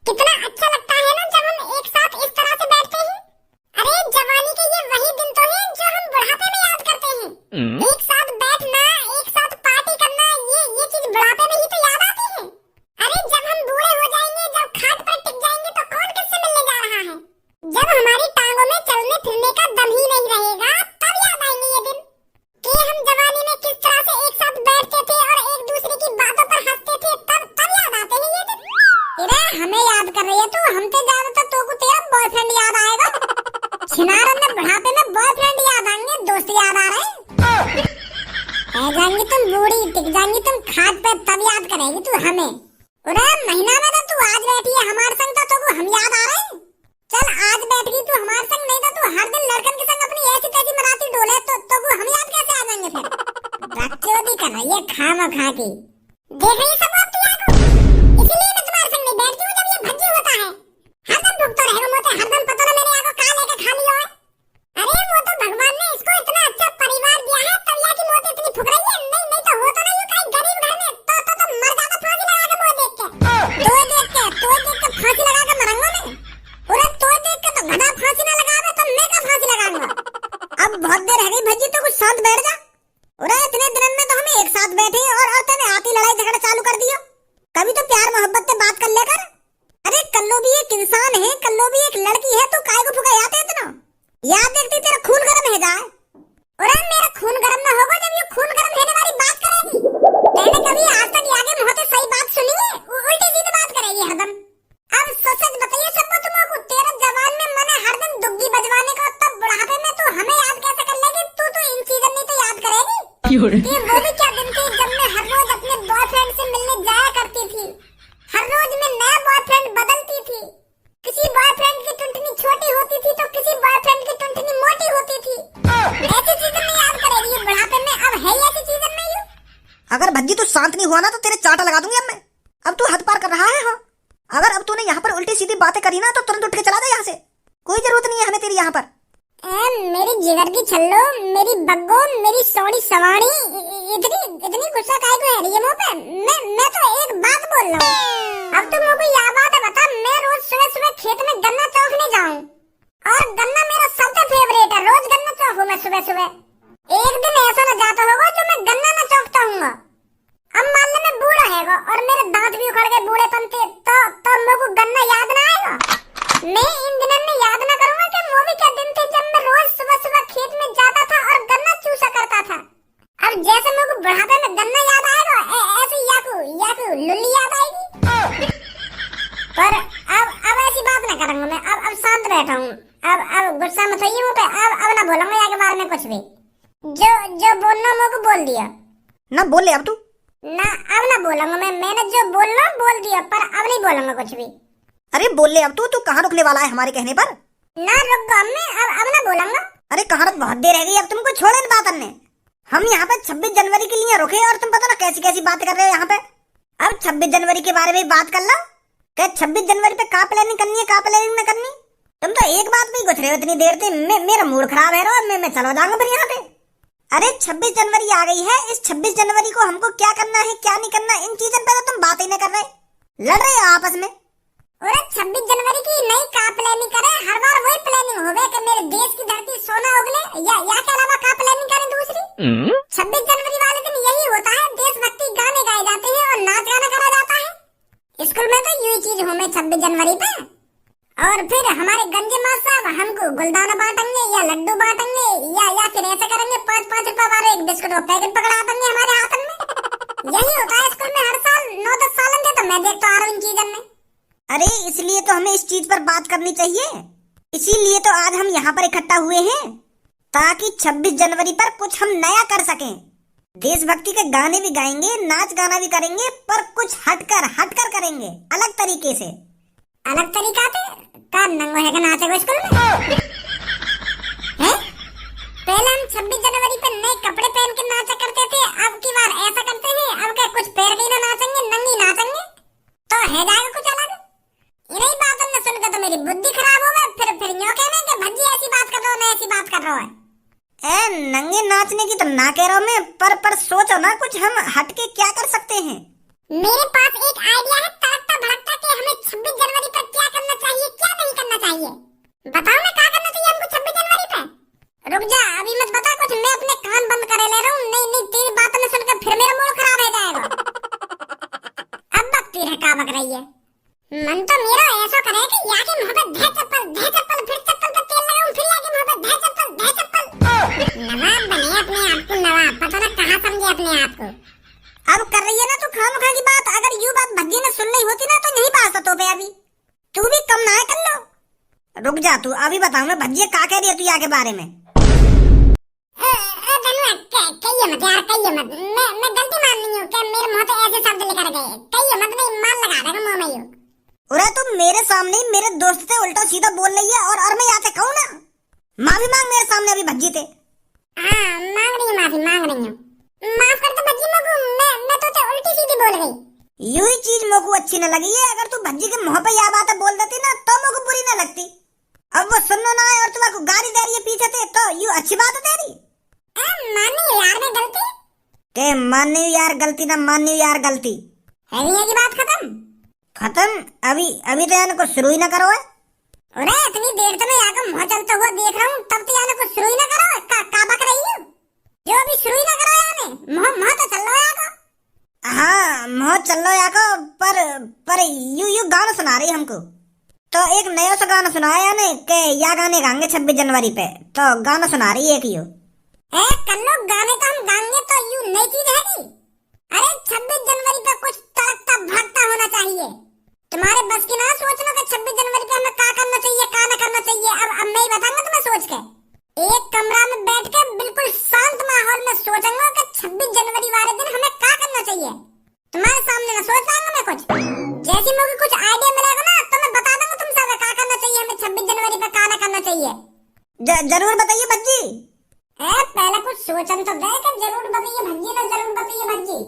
कितना अच्छा लगता है ना जब हम एक साथ इस तरह से बैठते हैं। अरे जवानी के ये वही दिन तो हैं जो हम बुढ़ापे में याद करते हैं। एक साथ बैठना, एक साथ पार्टी करना, ये चीज बुढ़ापे में ही तो याद आती है। अरे जब हम बूढ़े हो जाएंगे, जब खाट पर टिक जाएंगे तो कौन किससे मिलने जा रहा है। जब हमारी टांगों में चलने फिरने का दम ही नहीं रहेगा तब याद आएंगे ये दिन कि हम जवानी में किस तरह से एक साथ बैठते थे और एक दूसरे की बातों पर हंसते थे। तब याद आते हैं ये दिन। अरे हमें याद कर रही है तू, हमसे ज्यादा तो तू को तेरा बॉयफ्रेंड याद आएगा। छिनारों में बुढ़ापे में बॉयफ्रेंड याद आएंगे, दोस्त याद आ रहे हैं। रह जाएंगी तुम बूढ़ी, टिक जाएंगी तुम खाट पे, तब याद करेगी तू हमें। अरे महीना में तो तू आज बैठी है हमारे संग तो हम याद आ रहे हैं। चल आज बैठ गई तू हमारे संग, नहीं तो तू हर दिन लड़कन के संग अपनी ऐसी तैसी मनाती डोले तो हम याद कैसे आ जाएंगे फिर। बकचोदी कर रही है खामा खा के। देख रही सब आप तुझे को, इसीलिए मैं तुम्हारे संग नहीं बैठती हूँ जब ये भज्जी होता है। हरदम भुगतो रहेगा मोते, हरदम पता ना मेरे आगे कहाँ लेके खा लिया है। अरे वो तो भगवान ने इसको इतना अच्छा परिवार दिया है तब या की मौत इतनी फुक रही है। नहीं तो हो तो नहीं कहीं गरीब घर में तो मर जाता फांसी लगा के मुँह देख के। तो फांसी लगा के मरूंगा मैं। अरे तो देख के तो गधा फांसी ना लगावे तो मैं का फांसी लगाऊंगा। अब बहुत देर है गई भज्जी, तो कुछ शांत बैठ जा। अरे इतने दिन में तो हम एक साथ बैठे और तूने आती लड़ाई झगड़ा चालू कर दियो। कभी तो प्यार मोहब्बत से बात कर लेकर। अरे कल्लो भी एक इंसान है, कल्लो भी एक लड़की है, तू काय को फुकायाते इतना। याद देखती तेरा खून गर्म है जाए। अरे मेरा खून गर्म ना होगा जब ये खून गर्म होने वाली बात करेगी। मैंने कभी आज तक आगे मुंह से सही बात सुनी है, उल्टी सीधी बात करेगी हरदम। अब सच बताइए सबको तुमको, तेरा जवान में मन है हरदम दुग्गी बजवाने का, तब बुढ़ापे में तू हमें याद कैसे कर लेगी। तू तो इन चीजों नहीं तो याद करेगी। ये वो भी क्या दिन थे जब मैं हर रोज अपने बॉयफ्रेंड से मिलने जाया करती थी। हर रोज मैं नया बॉयफ्रेंड बदलती थी। किसी बॉयफ्रेंड की टुंटनी छोटी होती थी तो किसी बॉयफ्रेंड की टुंटनी मोटी होती थी। ऐसी चीजें नहीं याद करेगी ये बुढ़ापे में। अब है ऐसी चीजें नहीं। अगर भज्जी तू शांत नहीं हुआ ना तो तेरे चाटा लगा दूंगी अब मैं। अब तू हद पार कर रहा है। हाँ, अगर अब तूने यहाँ पर उल्टी सीधी बातें करी ना तो तुरंत उठ के चला जा यहाँ से। कोई जरूरत नहीं है हमें तेरी यहाँ पर। मेरी जिगर की छल्लो, मेरी बग्गो, मेरी सोनी सवानी, इतनी गुस्सा काहे को है रही है मुंह पे। मैं तो एक बात बोल रहा हूँ। अब तुम मुझे यह बात बता, मैं रोज सुबह सुबह खेत में गन्ना चौकने जाऊँ और गन्ना मेरा सबसे फेवरेट है। रोज गन्ना चौकूं मैं सुबह सुबह। एक दिन ऐसा न जाता होगा जो मैं गन्ना न चौकता हूँ। अब मान लो मैं बूढ़ा हैगा और मेरे दांत भी उखड़ गए बूढ़ेपन के, तो मेरे को गन्ना याद ना आएगा। मैं इन दिनों में याद ना करूंगा कि वो भी क्या दिन थे जब मैं रोज सुबह सुबह खेत में जाता था और गन्ना चूसा करता था। अब जैसे मेरे को बुढ़ापे में गन्ना याद आएगा, ऐसे याकू लुल्ली याद आएगी। पर अब ऐसी बात ना करूंगा मैं। अब शांत बैठा हूँ। अब गुस्सा मत होइए मुझ पे। अब ना बोलूंगा आगे बारे में कुछ भी। जो बोलना मेरे को बोल दिया ना। बोल ले अब तू ना। अब ना बोलूंगा मैंने जो बोलना बोल दिया, पर अब नहीं बोलूंगा कुछ भी। अरे बोल ले अब तू कहाँ रुकने वाला है हमारे कहने पर। ना रुक गो मैं, अब ना बोलूंगा। अरे कहाँ रुक, बहुत देर रह गई। अब तुमको छोड़े इन बातों ने। हम यहाँ पे 26 जनवरी के लिए रुके और तुम पता ना कैसी कैसी बातें कर रहे हो यहाँ पे। अब 26 जनवरी के बारे में बात कर लो। क्या 26 जनवरी पे का प्लानिंग करनी है, का प्लानिंग न करनी। तुम तो एक बात में गुजरे हो इतनी देर से। मेरा मूड खराब है रो, मैं चलो जाऊंगा फिर यहाँ पे। अरे 26 जनवरी आ गई है। इस 26 जनवरी को हमको क्या करना है क्या नहीं करना, इन चीजों पे तो तुम बात ही नहीं कर रहे, लड़ रहे हो आपस में। अरे 26 जनवरी की नई का प्लानिंग करे। हर बार वही प्लानिंग होवे कि मेरे देश की धरती सोना उगले, या के अलावा का प्लानिंग करें दूसरी। 26 जनवरी वाले दिन यही होता है, देशभक्ति गाने गाए जाते हैं और नाच गाना करा जाता है। स्कूल में तो यही चीज हो में 26 जनवरी पे। और फिर हमारे गंजे माँ साहब हमको गुलदाना बांटेंगे या लड्डू बांटेंगे या फिर ऐसा करेंगे 5-5 रुपए वाले एक बिस्कुट का पैकेट पकड़ा देंगे हमारे हाथ में। यही होता है स्कूल में हर साल। 9-10 साल से तो मैं देखता आ रहा हूँ इन चीजों में। अरे इसलिए तो हमें इस चीज पर बात करनी चाहिए। इसीलिए तो आज हम यहाँ पर इकट्ठा हुए हैं ताकि 26 जनवरी पर कुछ हम नया कर सकें। देशभक्ति के गाने भी गाएंगे, नाच गाना भी करेंगे, पर कुछ हटकर करेंगे, अलग तरीके से। अलग तरीका से का नंगो है के नाचेगा स्कूल में हैं? पहले हम 26 जनवरी पर नए कपड़े पहन के नाचा करते थे, अब की बार ऐसा करते हैं। अब क्या कुछ पैर भी ना नाचेंगे, नंगी नाचेंगे तो है जाएगा कुछ अलग। इन्हीं बातों में सुनकर तो मेरी बुद्धि खराब हो गई। फिर यूं कहने कि भज्जी ऐसी बात कर रहा हूँ, मैं ऐसी बात कर रहा हूँ। नंगे नाचने की तो ना कह रहा हूँ मैं, पर सोचो ना कुछ हम हटके क्या कर सकते हैं। मेरे पास एक आइडिया है तड़कता भड़कता कि हमें 26 जनवरी पर बकती है का बक रही है। मन तो मेरा ऐसा करे कि या के मुंह पे धे चप्पल फिर चप्पल पे तेल लगाऊं, फिर या के मुंह पे धे चप्पल। नवाब बने अपने आप को नवाब, पता ना कहाँ समझे अपने आप को। अब कर रही है ना तू खामखा की बात। अगर यूं बात भज्जी ने सुन ली होती ना तो नहीं पास तो पे अभी। तू भी कम ना है कर लो। रुक जा तू, अभी बताऊं मैं भज्जी का कह रही है तू यहाँ के बारे में। कहिए मत यार, कहिए मत। मैं गलती मान रही हूँ कि मेरे मुंह पे ऐसे शब्द लेकर गए। कहिए मत, नहीं मान लगा देगा मुंह में यूं। अरे तुम मेरे सामने ही मेरे दोस्त से उल्टा सीधा बोल रही है और मैं यहाँ से कहूँ ना, माफी मांग मेरे सामने अभी भज्जी थे। हाँ मांग रही हूँ, माफी मांग रही हूँ। माफ कर दो भज्जी मगू, मैं तो उल्टी सीधी बोल गई। यूं ही चीज मोको अच्छी न लगी है। अगर तू भज्जी के मुंह पे यह बात बोल देती ना तो मोको बुरी न लगती। अब वो सुनना ना है और तुम्हारे गाड़ी दे रही है पीछे से, तो यूं अच्छी बात है तेरी। मानी यार मैं गलती के मानी यार गलती ना मानी यार गलती है नहीं की बात खत्म। खत्म अभी तो यानी को शुरू ही ना करो है। अरे इतनी देर तो मैं यहाँ का मुँह चलता हुआ देख रहा हूँ, तब तो यानी को शुरू ही ना करो। का बक रही है जो अभी शुरू ही ना करो यानी। मुँह तो चल रहा है। हाँ मुँह चल रहा है को, पर यू गाना सुना रही हमको। तो एक नया सा गाना सुनाया यानी के या गाने गाएंगे 26 जनवरी पे, तो गाना सुना रही है एक यू। कर लो गाने तो हम गाएंगे तो यू नई चीज है की। अरे 26 जनवरी पे कुछ तड़कता भड़कता होना चाहिए। तुम्हारे बस की ना सोचना कि 26 जनवरी पे हमें क्या करना चाहिए क्या न करना चाहिए। अब मैं ही बताऊंगा तुम्हें सोच के। एक कमरा में बैठ के बिल्कुल शांत माहौल में सोचूंगा कि 26 जनवरी वाले दिन हमें क्या करना चाहिए। तुम्हारे सामने ना सोच पाऊंगा मैं कुछ। जैसे मुझे कुछ आइडिया मिलेगा ना तो मैं बता दूंगा तुम सब क्या करना चाहिए हमें 26 जनवरी पे क्या न करना चाहिए। जरूर बताइए भज्जी। पहले कुछ सोचन तो दे कि जरूर बताइए भज्जी ना, जरूर बताइए भज्जी।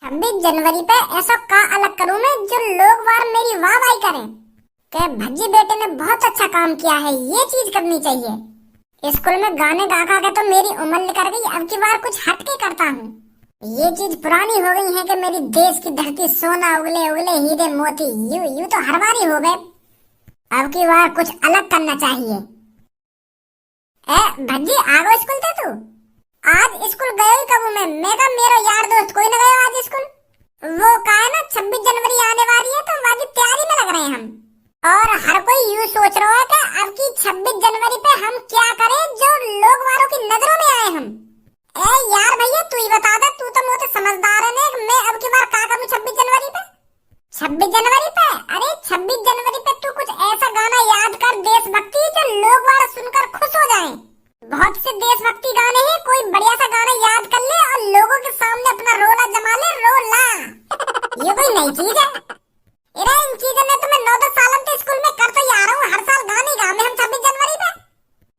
26 जनवरी पे ऐसा का अलग करूं मैं जो लोग वार मेरी वाह वाही करें कि भज्जी बेटे ने बहुत अच्छा काम किया है, ये चीज करनी चाहिए। स्कूल में गाने गा गा के तो मेरी उम्र निकल गई, अब की बार कुछ हटके करता हूँ। ये चीज पुरानी हो गई है कि मेरी देश की धरती सोना उगले उगले हीरे मोती, यू तो हर बार ही हो गए। अब की बार कुछ अलग करना चाहिए। भज्जी आ गो स्कूल थे तू? आज स्कूल गए ही कब मैं का मेरा यार दोस्त कोई न गया आज स्कूल। वो का है ना 26 जनवरी आने वाली है तो वाली तैयारी में लग रहे हैं हम। और हर कोई यूं सोच रहा है कि अब की 26 जनवरी पे हम क्या करें जो लोग वालों की नजरों में आए हम। यार भैया तू ही बता दे, तू तो मुझे समझदार है। मैं अब की बार क्या करूं 26 जनवरी पे? 26 जनवरी पे अरे 26 जनवरी पे तू कुछ ऐसा गाना याद कर देशभक्ति जो लोग वाला सुनकर खुश हो जाएं। बहुत से देशभक्ति गाने हैं, कोई बढ़िया सा गाना याद कर ले और लोगों के सामने अपना रोला जमा ले। रोला ये कोई नई चीज है? अरे इन चीजों में तो मैं 9-10 साल से स्कूल में करता ही आ रहा हूँ। हर साल गाने गा में हम 26 जनवरी पे।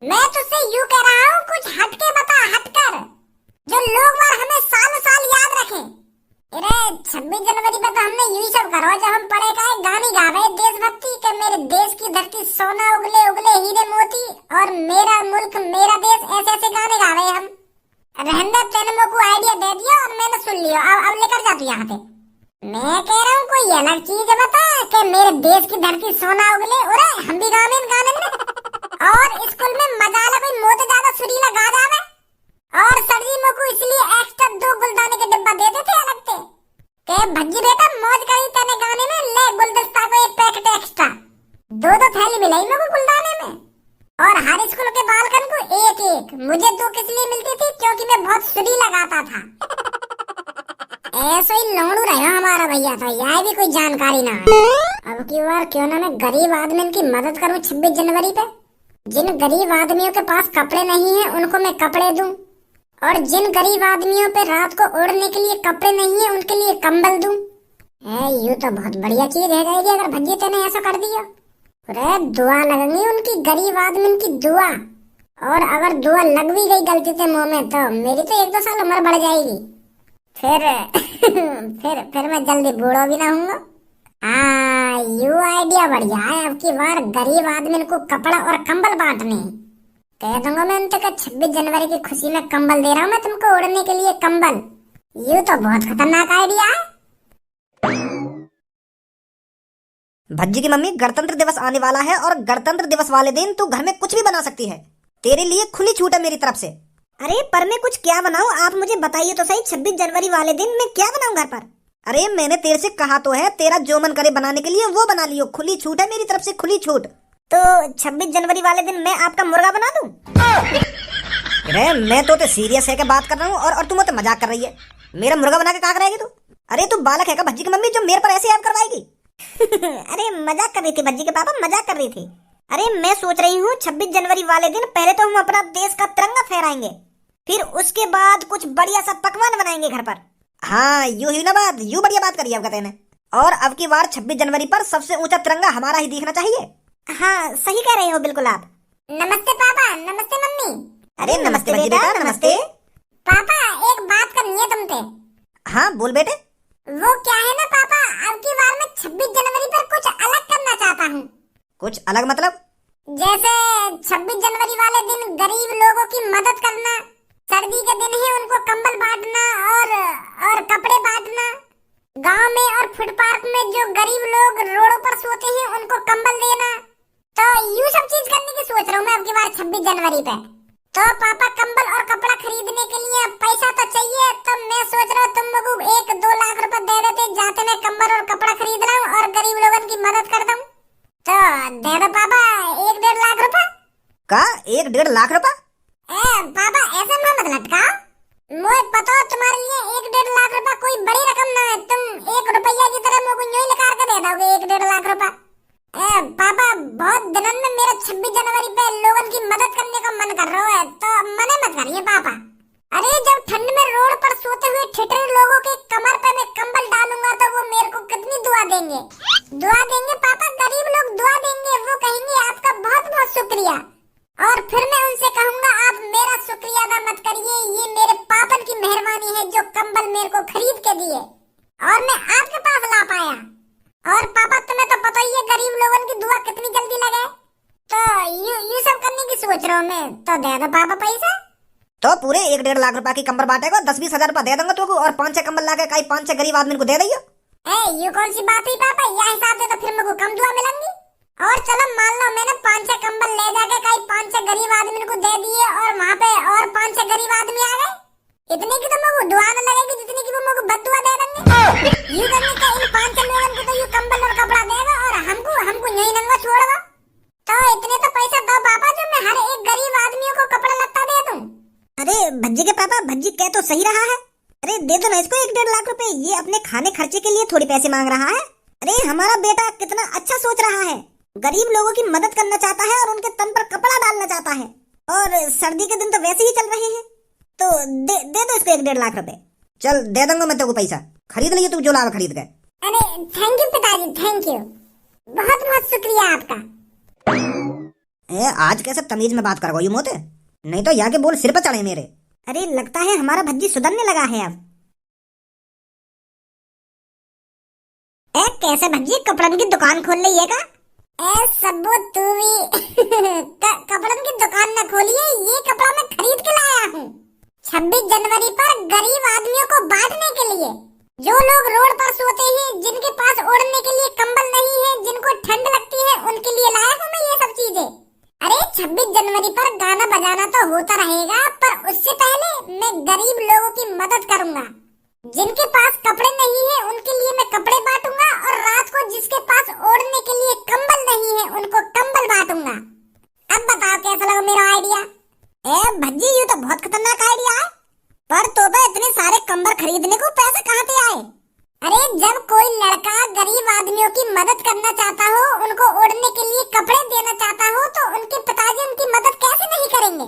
मैं तुझसे यूं कह रहा हूँ कुछ हटके बता, हटकर जो लोग वार हमें सालों साल याद रखें। अरे 26 जनवरी पे तो हमने यही सब करो जो हम पढ़े का गाने गा रहे देशभक्ति के मेरे देश की धरती सोना उगले उगले हीरे मोती और मेरा मुल्क मेरा देश, ऐसे ऐसे गाने गा रहे हम। रहंदा तेने को आइडिया दे दिया और मैंने सुन लिया। अब लेकर जा तू यहाँ पे। मैं कह रहा हूँ कोई अलग चीज बता कि मेरे देश की धरती सोना उगले। अरे हम भी गाने गाने में और स्कूल में मजा ला कोई मोते ज्यादा सुरीला गा जावे। और सर्दी को इसलिए एक्स्ट्रा 2 गुलदाने के डिब्बा दे देते अलग से के भज्जी बेटा मौज करी तेने गाने में, ले गुलदस्ता को 1 पैकेट एक्स्ट्रा। 2 थैली मिलाई मेरे को गुलदाने में। और हर स्कूल के बालकन को 1-1। मुझे 2 किस लिए मिलती थी? क्योंकि मैं बहुत सुरी लगाता था। ऐसे ही लोड़ू रहा हमारा भैया था, यह भी कोई जानकारी ना है। अब की बार क्यों ना मैं गरीब आदमी की मदद करूं 26 जनवरी पे। जिन गरीब आदमियों के पास कपड़े नहीं है उनको मैं कपड़े दूं, और जिन गरीब आदमियों पे रात को ओढ़ने के लिए कपड़े नहीं है उनके लिए कंबल दूं। यूं तो बहुत बढ़िया चीज है जाएगी अगर भज्जी तेने ऐसा कर दिया। अरे दुआ लगेंगी उनकी, गरीब आदमी की दुआ। और अगर दुआ लग भी गई गलती से मुंह में तो मेरी तो 1-2 साल उम्र बढ़ जाएगी। फिर मैं जल्दी बूढ़ा भी ना हूँगा। हाँ यू आइडिया बढ़िया है। अब की बार गरीब आदमी को कपड़ा और कंबल बांटने कह दूंगा मैं उनसे। 26 जनवरी की खुशी में कंबल दे रहा हूँ मैं तुमको ओढ़ने के लिए कंबल। यू तो बहुत खतरनाक आइडिया है। भज्जी की मम्मी गणतंत्र दिवस आने वाला है और गणतंत्र दिवस वाले दिन तू घर में कुछ भी बना सकती है। तेरे लिए खुली छूट है मेरी तरफ से। अरे पर मैं कुछ क्या बनाऊं आप मुझे बताइए तो सही। 26 जनवरी वाले दिन मैं क्या बनाऊं घर पर? अरे मैंने तेरे से कहा तो है, तेरा जो मन करे बनाने के लिए वो बना लियो, खुली छूट है मेरी तरफ से, खुली छूट। तो 26 जनवरी वाले दिन मैं आपका मुर्गा बना दूं? अरे मैं तो सीरियस है के बात कर रहा हूँ और तू मुझसे मजाक कर रही है। मेरा मुर्गा बना के कहा कराएगी तू? अरे तू बालक है का भज्जी की मम्मी जो मेरे पर ऐसे ऐप करवाएगी? अरे मजाक कर रही थी भज्जी के पापा, मजाक कर रही थी। अरे मैं सोच रही हूँ 26 जनवरी वाले दिन पहले तो हम अपना देश का तिरंगा फहराएंगे, फिर उसके बाद कुछ बढ़िया सा पकवान बनाएंगे घर पर। हाँ यूं ही ना बात, यूं बढ़िया बात करी आपका तेने। और अब की बार 26 जनवरी पर सबसे ऊंचा तिरंगा हमारा ही दिखना चाहिए। हाँ सही कह रहे हो बिल्कुल आप। नमस्ते पापा, नमस्ते मम्मी। अरे नमस्ते बेटा, नमस्ते। पापा एक बात करनी है तुम पे। हाँ बोल बेटे। वो क्या है ना पापा, अब की बार मैं 26 जनवरी पर कुछ अलग करना चाहता हूँ। कुछ अलग मतलब? जैसे 26 जनवरी वाले दिन गरीब लोगों की मदद करना, सर्दी के दिन ही उनको कंबल बांटना और कपड़े बांटना, गांव में और फुटपाथ में जो गरीब लोग रोडों पर सोते हैं उनको कंबल देना। तो यूं सब चीज करने की सोच रहा हूँ मैं अब की बार 26 जनवरी पे। तो पापा कंबल और कपड़ा खरीदने के लिए पैसा तो चाहिए, तो मैं सोच रहा हूँ तुम लोगों को 1-2 लाख रुपए दे देते, जाते मैं कंबल और कपड़ा खरीद रहा हूँ और गरीब लोगों की मदद कर दूं। तो दे दो पापा 1-1.5 लाख रुपए। का 1-1.5 लाख रुपए? पापा ऐसा मत लटकाओ, मुझे पता है तुम्हारे लिए 1-1.5 लाख रुपए कोई बड़ी रकम ना है, तुम 1 रुपया की तरह मुझे यूं निकाल के दे दोगे 1-1.5 लाख रुपए। पापा बहुत दिनों में मेरा 26 जनवरी पे लोगों की मदद करने का मन कर रहा है, तो मना मत करिए पापा। अरे जब ठंड में रोड पर सोते हुए ठिठुरे लोगों के कमर पे मैं कंबल डालूंगा तो वो मेरे को कितनी दुआ देंगे, दुआ देंगे पापा, गरीब लोग दुआ देंगे, वो कहेंगे आपका बहुत बहुत शुक्रिया। और फिर मैं उनसे कहूंगा आप मेरा शुक्रिया अदा मत करिए, ये मेरे पापन की मेहरबानी है जो कंबल मेरे को खरीद के दिए और मैं आपके पास ला पाया। और पापा तुम्हें तो पता ही है गरीब लोगों की दुआ कितनी जल्दी लगे, तो यू सब करने की सोच रहा हूँ मैं। तो दे दो पापा पैसा। तो पूरे 1-1.5 लाख रुपए की कंबल बांटेगा, 10-20 हजार रुपए दे दूंगा तुमको और 5-6 कंबल लाके कई 5-6 गरीब आदमी को दे दियो। ये कौन सी बात हुई पापा, यह हिसाब से तो फिर मेरे को कम दुआ मिलेंगी। और चलो मान लो मैंने 5-6 कंबल ले जाके कई 5-6 गरीब आदमी को दे दिए और वहाँ पे और 5-6 गरीब आदमी आ गए, इतने की तो मेरे को दुआ न लगेगी जितनी की वो मेरे को बददुआ दे देंगे। यूं करने का इन 5-6 लोगों को तो यूं कंबल और कपड़ा देगा और हमको यही नंगा छोड़ेगा। तो इतने तो पैसा दो पापा जो मैं हर एक गरीब आदमियों को कपड़ा लत्ता दे दूं। अरे भज्जी के पापा, भज्जी कह तो सही रहा है। अरे दे दो ना इसको 1-1.5 लाख रुपए, ये अपने खाने खर्चे के लिए थोड़ी पैसे मांग रहा है। अरे हमारा बेटा कितना अच्छा सोच रहा है, गरीब लोगों की मदद करना चाहता है और उनके तन पर कपड़ा डालना चाहता है, और सर्दी के दिन तो वैसे ही चल रहे हैं, तो दे दो इसको 1-1.5 लाख रुपए। चल दे दूंगा मैं तेरे को पैसा, खरीद लिए तू जो लाभ खरीद गए। अरे थैंक यू पिताजी, थैंक यू, बहुत बहुत शुक्रिया आपका। आज कैसे तमीज में बात करोगे मोते, नहीं तो यहाँ के बोल सिर पर चढ़े मेरे। अरे लगता है हमारा भज्जी सुधरने लगा है अब। कैसे भज्जी कपड़न की दुकान खोल ली है का? सबो तू भी कपड़न की दुकान न खोलिए, ये कपड़ा मैं खरीद के लाया हूँ 26 जनवरी पर गरीब आदमियों को बांटने के लिए, जो लोग रोड पर सोते हैं, जिनके पास ओढ़ने के लिए कंबल नहीं है, जिनको ठंड लगती है, उनके लिए लाया हूँ मैं ये सब चीजें। अरे 26 जनवरी पर गाना बजाना तो होता रहेगा, पर उससे पहले मैं गरीब लोगों की मदद करूंगा, जिनके पास कपड़े नहीं है उनके लिए मैं कपड़े बांटूंगा और रात को जिसके पास ओढ़ने के लिए कंबल नहीं है उनको कंबल बांटूंगा। अब बताओ कैसा लगा मेरा आइडिया? भज्जी ये तो बहुत खतरनाक आइडिया है, पर तो इतने सारे कंबल खरीदने को पैसे कहाँ से आए? अरे जब कोई लड़का गरीब आदमियों की मदद करना चाहता हो, उनको ओढ़ने के लिए कपड़े देना चाहता हो, तो उनके पिताजी उनकी मदद कैसे नहीं करेंगे?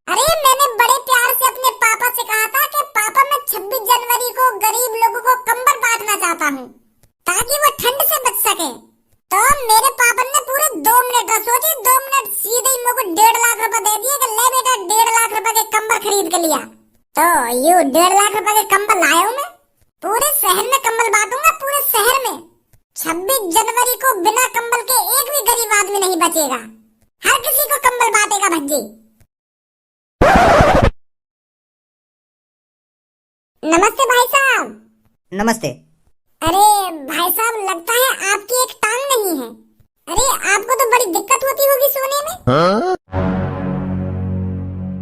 अरे मैंने बड़े प्यार से अपने पापा से कहा था कि पापा मैं 26 जनवरी को गरीब लोगों को कंबल बांटना चाहता हूँ ताकि वो ठंड से बच सके। तो मेरे पापा ने पूरे 2 मिनट सोचे, 2 मिनट सीधे ही मेरे को 1.5 लाख रुपए दे दिए कि ले बेटा 1.5 लाख रुपए के कंबल खरीद के लिया। तो यू 1.5 लाख रुपए के कंबल लाया हूँ मैं, पूरे शहर में कंबल बांटूंगा, पूरे शहर में 26 जनवरी को बिना कंबल के एक भी गरीब आदमी नहीं बचेगा, हर किसी को कंबल बांटेगा भज्जी। नमस्ते भाई साहब। नमस्ते। अरे भाई साहब लगता है आपकी एक टांग नहीं है, अरे आपको तो बड़ी दिक्कत होती होगी सोने में।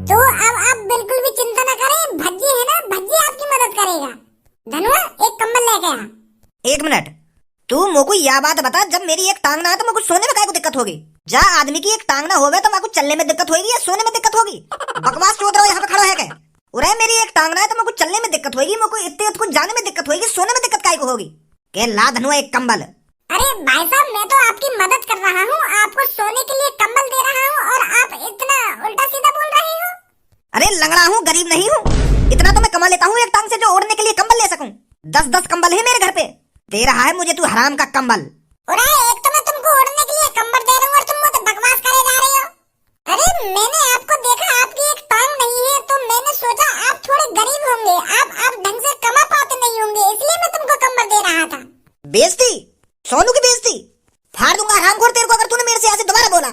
तो अब आप बिल्कुल भी चिंता न करें, भज्जी है ना, भज्जी आपकी मदद करेगा। धनुआ एक कंबल लेके आ। 1 मिनट, तू मोको यह बात बता, जब मेरी एक टांग ना है तो मोको सोने में काय को दिक्कत होगी? जा आदमी की एक टांग ना होवे तो मोको चलने में दिक्कत होगी या सोने में दिक्कत होगी? बकवास चोद रहा हो यहाँ पे खड़ा है क्या? उरे मेरी एक टांग ना है तो मोको चलने में दिक्कत होगी, मोको इतने कुछ जाने में दिक्कत होगी, सोने में दिक्कत काय को होगी? के ला धनुआ एक कंबल। अरे भाई साहब, मैं तो आपकी मदद कर रहा हूँ, आपको सोने के लिए कंबल दे रहा हूँ और आप इतना उल्टा सीधा बोल रहे हो। अरे लंगड़ा हूँ, गरीब नहीं हूँ, इतना तो मैं कमा लेता हूँ एक टांग से जो ओढ़ने के लिए कंबल ले सकूं। 10-10 कंबल है मेरे घर पे, दे रहा है मुझे तू हराम का कंबल। अरे एक तो मैं तुमको ओढ़ने के लिए कंबल दे रहा हूँ और तुम मुझे बकवास करे जा रहे हो। अरे मैंने आपको देखा, आपकी एक टांग नहीं है तो मैंने सोचा आप थोड़े गरीब होंगे, आप ढंग से कमा पाते नहीं होंगे, इसलिए मैं तुमको कंबल दे रहा था। बेइज्जती, सोनू की बेइज्जती फाड़ दूंगा हरामखोर तेरे को अगर तूने मेरे से ऐसे दोबारा बोला।